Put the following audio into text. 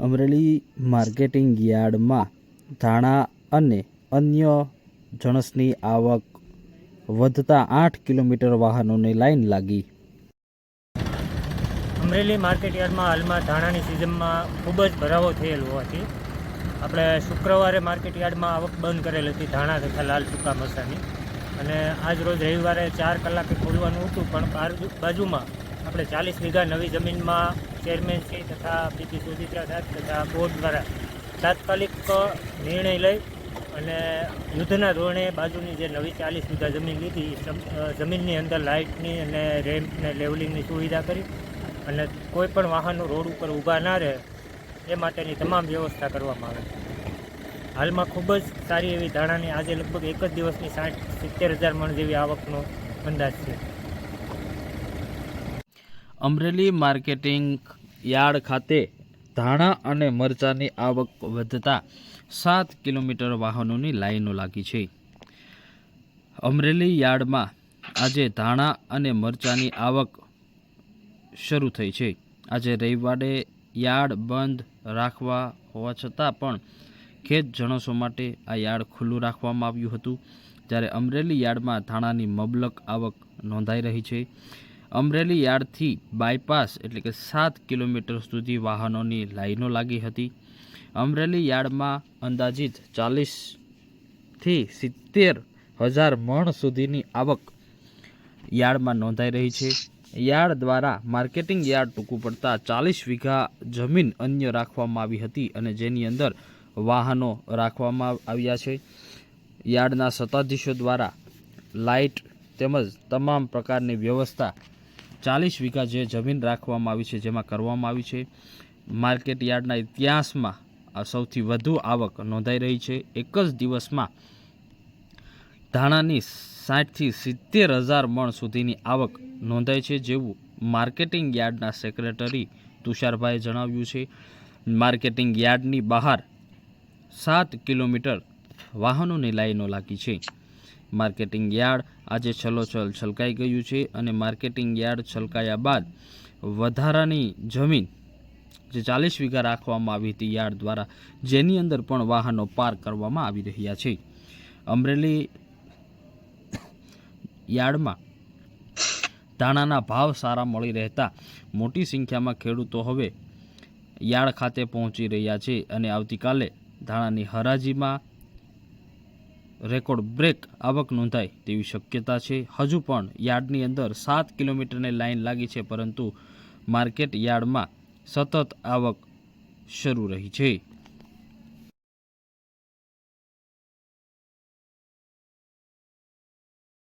Amreli marketing યાર્ડમાં ધાણા અને અન્ય જણસની આવક વધતા 8 કિલોમીટર વાહનોની લાઈન લાગી। અમરેલી માર્કેટ યાર્ડમાં હાલમાં ધાણાની સિઝનમાં ખૂબ જ ભરાવો થયેલ હોવાથી આપણે શુક્રવારે માર્કેટ યાર્ડમાં આવક બંધ કરેલ હતી ધાણા તથા લાલ સૂકા મરચાંની, અને આજ રોજ રવિવારે 4 કલાકે ખોલવાનું હતું, પણ બાજુમાં આપણે 40 વીઘા નવી જમીનમાં ચેરમેન શ્રી તથા પીપી સુચિત્રા સાહેબ તથા બોર્ડ દ્વારા તાત્કાલિક નિર્ણય લઈ અને યુદ્ધના ધોરણે બાજુની જે નવી 40 વીઘા જમીન લીધી, જમીનની અંદર લાઇટની અને રેમ્પને લેવલિંગની સુવિધા કરી અને કોઈ પણ વાહનો રોડ ઉપર ઊભા ના રહે એ માટેની તમામ વ્યવસ્થા કરવામાં આવે છે। હાલમાં ખૂબ જ સારી એવી ધાણાની આજે લગભગ એક જ દિવસની 60-70 હજાર મણ જેવી આવકનો અંદાજ છે। અમરેલી માર્કેટિંગ યાર્ડ ખાતે ધાણા અને મરચાંની આવક વધતા 7 કિલોમીટર વાહનોની લાઈનો લાગી છે। અમરેલી યાર્ડમાં આજે ધાણા અને મરચાંની આવક શરૂ થઈ છે। આજે રવિવારે યાર્ડ બંધ રાખવા હોવા છતાં પણ ખેત જણસો માટે આ યાર્ડ ખુલ્લું રાખવામાં આવ્યું હતું, જ્યારે અમરેલી યાર્ડમાં ધાણાની મબલક આવક નોંધાઈ રહી છે। અમરેલી યાર્ડથી બાયપાસ એટલે કે 7 કિલોમીટર સુધી વાહનોની લાઈનો લાગી હતી। અમરેલી યાર્ડમાં અંદાજિત 40થી 70 હજાર મણ સુધીની આવક યાર્ડમાં નોંધાઈ રહી છે। યાર્ડ દ્વારા માર્કેટિંગ યાર્ડ ટૂંકું પડતા 40 વીઘા જમીન અન્ય રાખવામાં આવી હતી અને જેની અંદર વાહનો રાખવામાં આવ્યા છે। યાર્ડના સત્તાધીશો દ્વારા લાઇટ તેમજ તમામ પ્રકારની વ્યવસ્થા 40 વીઘા જે જમીન રાખવામાં આવી છે જેમાં કરવામાં આવી છે। માર્કેટ યાર્ડના ઇતિહાસમાં આ સૌથી વધુ આવક નોંધાઈ રહી છે। એક જ દિવસમાં ધાણાની 60થી 70 હજાર મણ સુધીની આવક નોંધાઈ છે, જેવું માર્કેટિંગ યાર્ડના સેક્રેટરી તુષારભાઈએ જણાવ્યું છે। માર્કેટિંગ યાર્ડની બહાર 7 કિલોમીટર વાહનોની લાઈનો લાગી છે। માર્કેટિંગ યાર્ડ આજે છલોછલ છલકાઈ ગયું છે અને માર્કેટિંગ યાર્ડ છલકાયા બાદ વધારાની જમીન જે 40 વીઘા રાખવામાં આવી હતી યાર્ડ દ્વારા, જેની અંદર પણ વાહનો પાર્ક કરવામાં આવી રહ્યા છે। અમરેલી યાર્ડમાં ધાણાના ભાવ સારા મળી રહેતા મોટી સંખ્યામાં ખેડૂતો હવે યાર્ડ ખાતે પહોંચી રહ્યા છે અને આવતીકાલે ધાણાની હરાજીમાં રેકોર્ડ બ્રેક આવક નોંધાય તેવી શક્યતા છે। હજુ પણ યાર્ડની અંદર 7 કિલોમીટરની લાઈન લાગી છે, પરંતુ માર્કેટ યાર્ડમાં સતત આવક શરૂ રહી છે।